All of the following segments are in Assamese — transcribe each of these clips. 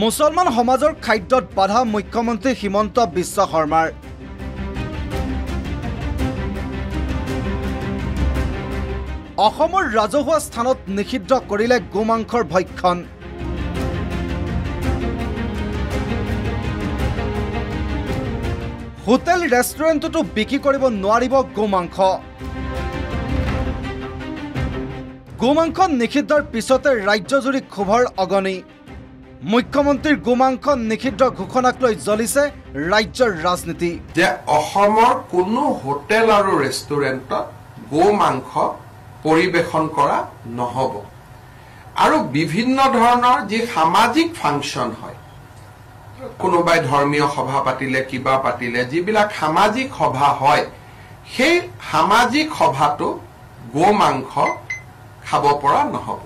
মুছলমান সমাজৰ খাদ্যত বাধা মুখ্যমন্ত্ৰী হিমন্ত বিশ্ব শৰ্মাৰ। অসমৰ ৰাজহুৱা স্থানত নিষিদ্ধ কৰিলে গোমাংসৰ ভক্ষণ। হোটেল ৰেষ্টুৰেণ্টতো বিক্ৰী কৰিব নোৱাৰিব গোমাংস। গোমাংস নিষিদ্ধৰ পিছতে ৰাজ্যজুৰি ক্ষোভৰ অগণি। মুখ্যমন্ত্ৰীৰ গোমাংস নিষিদ্ধ ঘোষণাক লৈ জ্বলিছে ৰাজ্যৰ ৰাজনীতি। যে অসমৰ কোনো হোটেল আৰু ৰেষ্টুৰেণ্টত গোমাংস পৰিবেশন কৰা নহব আৰু বিভিন্ন ধৰণৰ যি সামাজিক ফাংচন হয়, কোনোবাই ধৰ্মীয় সভা পাতিলে, কিবা পাতিলে, যিবিলাক সামাজিক সভা হয়, সেই সামাজিক সভাটো গোমাংস খাব পৰা নহব।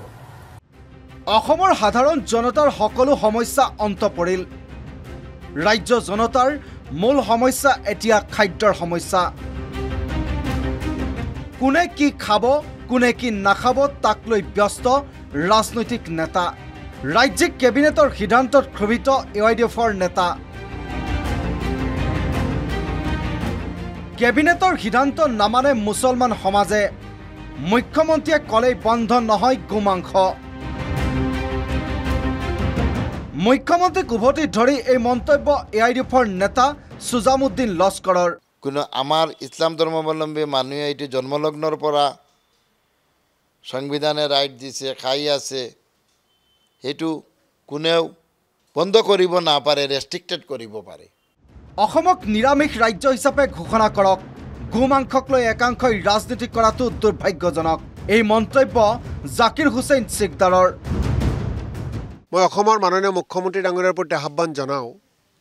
অসমৰ সাধাৰণ জনতাৰ সকলো সমস্যা অন্ত পৰিল। ৰাজ্য জনতাৰ মূল সমস্যা এতিয়া খাদ্যৰ সমস্যা। কোনে কি খাব, কোনে কি নাখাব তাক লৈ ব্যস্ত ৰাজনৈতিক নেতা। ৰাজ্যিক কেবিনেটৰ সিদ্ধান্তত ক্ষোভিত AIDFৰ নেতা। কেবিনেটৰ সিদ্ধান্ত নামানে মুছলমান সমাজে। মুখ্যমন্ত্ৰীয়ে ক'লেই বন্ধ নহয় গোমাংস। মুখ্যমন্ত্ৰীক উভতি ধৰি এই মন্তব্য AIDFৰ নেতা সুজামুদ্দিন লস্কৰৰ। কোনো আমাৰ ইছলাম ধৰ্মাৱলম্বী মানুহে এইটো জন্মলগ্নৰ পৰা সংবিধানে ৰাইট দিছে, খাই আছে, সেইটো কোনেও বন্ধ কৰিব নাপাৰে, ৰেষ্ট্ৰিক্টেড কৰিব পাৰে। অসমক নিৰামিষ ৰাজ্য হিচাপে ঘোষণা কৰক। গোমাংসক লৈ একাংশই ৰাজনীতি কৰাটো দুৰ্ভাগ্যজনক। এই মন্তব্য জাকিৰ হুছেইন চিকদাৰৰ। মই অসমৰ মাননীয় মুখ্যমন্ত্ৰী ডাঙৰীয়াৰ প্ৰতি আহ্বান জনাওঁ,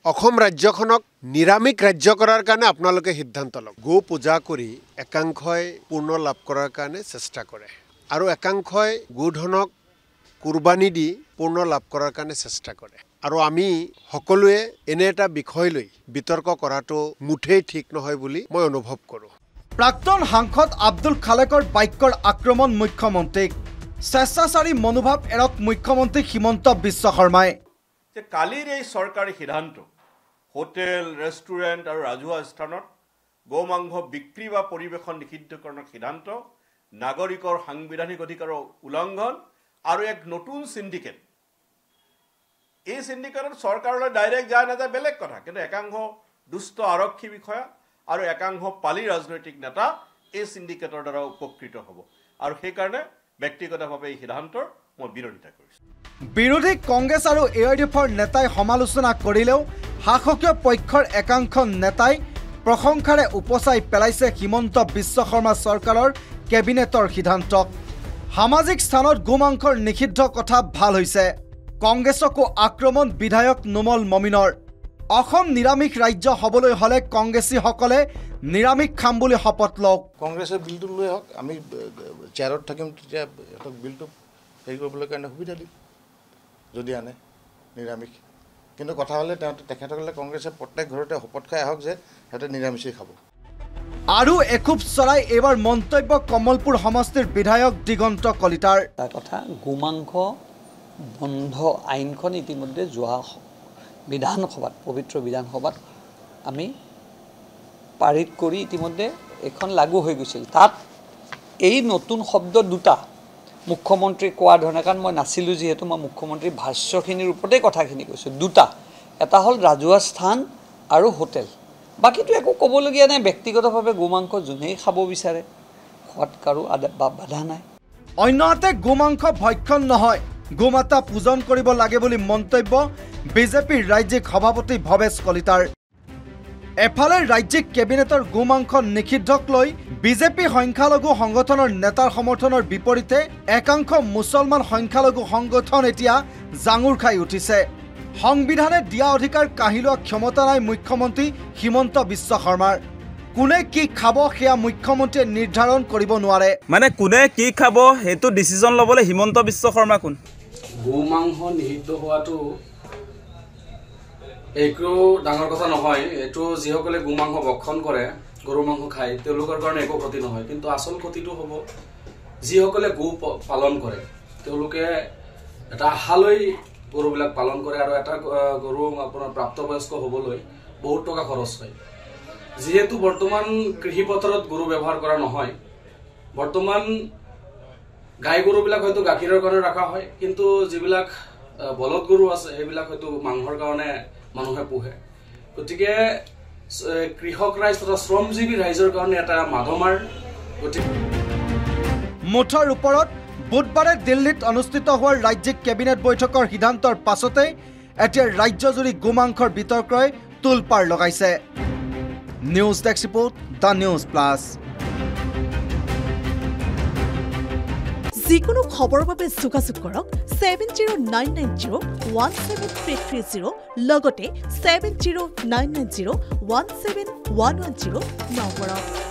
অসম ৰাজ্যখনক নিৰামিষ ৰাজ্য কৰাৰ কাৰণে আপোনালোকে সিদ্ধান্ত লওক। গো পূজা কৰি একাংশই পূৰ্ণ লাভ কৰাৰ কাৰণে চেষ্টা কৰে আৰু একাংশই গোধনক কুৰবানী দি পূৰ্ণ লাভ কৰাৰ কাৰণে চেষ্টা কৰে। আৰু আমি সকলোৱে এনে এটা বিষয় লৈ বিতৰ্ক কৰাটো মুঠেই ঠিক নহয় বুলি মই অনুভৱ কৰোঁ। প্ৰাক্তন সাংসদ আব্দুল খালেকৰ বাক্যৰ আক্ৰমণ মুখ্যমন্ত্ৰীক। স্বেচ্ছাচাৰী মনোভাৱ এৰক মুখ্যমন্ত্ৰী হিমন্ত বিশ্ব শৰ্মাই। যে কালিৰ এই চৰকাৰী সিদ্ধান্ত, হোটেল, ৰেষ্টুৰেণ্ট আৰু ৰাজহুৱা স্থানত গোমাংস বিক্ৰী বা পৰিৱেশন নিষিদ্ধকৰণৰ সিদ্ধান্ত নাগৰিকৰ সাংবিধানিক অধিকাৰৰ উলংঘন আৰু এক নতুন চিণ্ডিকেট। এই চিণ্ডিকেটত চৰকাৰলৈ ডাইৰেক্ট যায় নাযায় বেলেগ কথা, কিন্তু একাংশ দুষ্ট আৰক্ষী বিষয়া আৰু একাংশ পালি ৰাজনৈতিক নেতা এই চিণ্ডিকেটৰ দ্বাৰা উপকৃত হ'ব আৰু সেইকাৰণে ব্যক্তিগতভাৱে এই সিদ্ধান্তৰ মই বিৰোধিতা কৰিছোঁ। বিৰোধী কংগ্ৰেছ আৰু AIDFৰ নেতাই সমালোচনা কৰিলেও শাসকীয় পক্ষৰ একাংশ নেতাই প্ৰশংসাৰে উপচাই পেলাইছে হিমন্ত বিশ্ব শৰ্মা চৰকাৰৰ কেবিনেটৰ সিদ্ধান্তক। সামাজিক স্থানত গোমাংসৰ নিষিদ্ধ কথা ভাল হৈছে। কংগ্ৰেছকো আক্ৰমণ বিধায়ক নুমল মমিনৰ। অসম নিৰামিষ ৰাজ্য হ'বলৈ হ'লে কংগ্ৰেছীসকলে নিৰামিষ খাম বুলি শপত লওক। কংগ্ৰেছে বিলটো লৈ আহক, আমি চেয়াৰত থাকিম, তেতিয়া সিহঁতক বিলটো হেৰি কৰিবলৈ কাৰণে সুবিধা দিম যদি আনে নিৰামিষ। কিন্তু কথা হ'লে তেখেতসকলে কংগ্ৰেছে প্ৰত্যেক ঘৰতে শপত খাই আহক যে সিহঁতে নিৰামিষেই খাব। আৰু এখুব চৰাই এইবাৰ মন্তব্য কমলপুৰ সমষ্টিৰ বিধায়ক দিগন্ত কলিতাৰ। তাৰ কথা, গোমাংস বন্ধ আইনখন ইতিমধ্যে যোৱা বিধানসভাত, পবিত্ৰ বিধানসভাত আমি পাৰিত কৰি ইতিমধ্যে এখন লাগু হৈ গৈছিল। তাত এই নতুন শব্দ দুটা মুখ্যমন্ত্ৰী কোৱা ধৰণে, কাৰণ মই নাছিলোঁ যিহেতু, মই মুখ্যমন্ত্ৰীৰ ভাষ্যখিনিৰ ওপৰতেই কথাখিনি কৈছোঁ। দুটা, এটা হ'ল ৰাজহুৱা স্থান আৰু হোটেল। বাকীটো একো ক'বলগীয়া নাই। ব্যক্তিগতভাৱে গোমাংস যোনেই খাব বিচাৰে, খোৱাত কাৰো বাধা নাই। অন্যহাতে গোমাংস ভক্ষণ নহয়, গোমাতা পূজন কৰিব লাগে বুলি মন্তব্য বিজেপিৰ ৰাজ্যিক সভাপতি ভৱেশ কলিতাৰ। এফালে ৰাজ্যিক কেবিনেটৰ গোমাংস নিষিদ্ধক লৈ বিজেপি সংখ্যালঘু সংগঠনৰ নেতাৰ সমৰ্থনৰ বিপৰীতে একাংশ মুছলমান সংখ্যালঘু সংগঠন এতিয়া জাঙুৰ খাই উঠিছে। সংবিধানে দিয়া অধিকাৰ কাঢ়ি লোৱা ক্ষমতা নাই মুখ্যমন্ত্ৰী হিমন্ত বিশ্ব শৰ্মাৰ। কোনে কি খাব সেয়া মুখ্যমন্ত্ৰীয়ে নিৰ্ধাৰণ কৰিব নোৱাৰে। মানে কোনে কি খাব সেইটো ডিচিজন ল'বলৈ হিমন্ত বিশ্ব শৰ্মা কোন? গোমাংস নিষিদ্ধ হোৱাটো একো ডাঙৰ কথা নহয়। এইটো যিসকলে গোমাংস ভক্ষণ কৰে, গৰু মাংস খায়, তেওঁলোকৰ কাৰণে একো ক্ষতি নহয়। কিন্তু আচল ক্ষতিটো হ'ব যিসকলে গো পালন কৰে, তেওঁলোকে এটা আশালৈ গৰুবিলাক পালন কৰে আৰু এটা গৰু আপোনাৰ প্ৰাপ্তবয়স্ক হ'বলৈ বহুত টকা খৰচ হয় যেহেতু বৰ্তমান কৃষি পথাৰত গৰু ব্যৱহাৰ কৰা নহয় বৰ্তমান গাই গৰুবিলাক হয়তো গাখীৰৰ কাৰণে ৰাখা হয় কিন্তু যিবিলাক বলদ গৰু আছে সেইবিলাক হয়তো মাংসৰ কাৰণে মানুহে পোহে গতিকে কৃষক ৰাইজ তথা শ্ৰমজীৱী ৰাইজৰ কাৰণে এটা মাধমাৰ গতিকে মুঠৰ ওপৰত বুধবাৰে দিল্লীত অনুষ্ঠিত হোৱাৰ ৰাজ্যিক কেবিনেট বৈঠকৰ সিদ্ধান্তৰ পাছতে এতিয়া ৰাজ্যজুৰি গোমাংসৰ বিতৰ্কই তোলপাৰ লগাইছে news desk report the news plus যিকোনো খবৰৰ বাবে যোগাযোগ কৰক 7099017330 লগতে 7099017110 নম্বৰত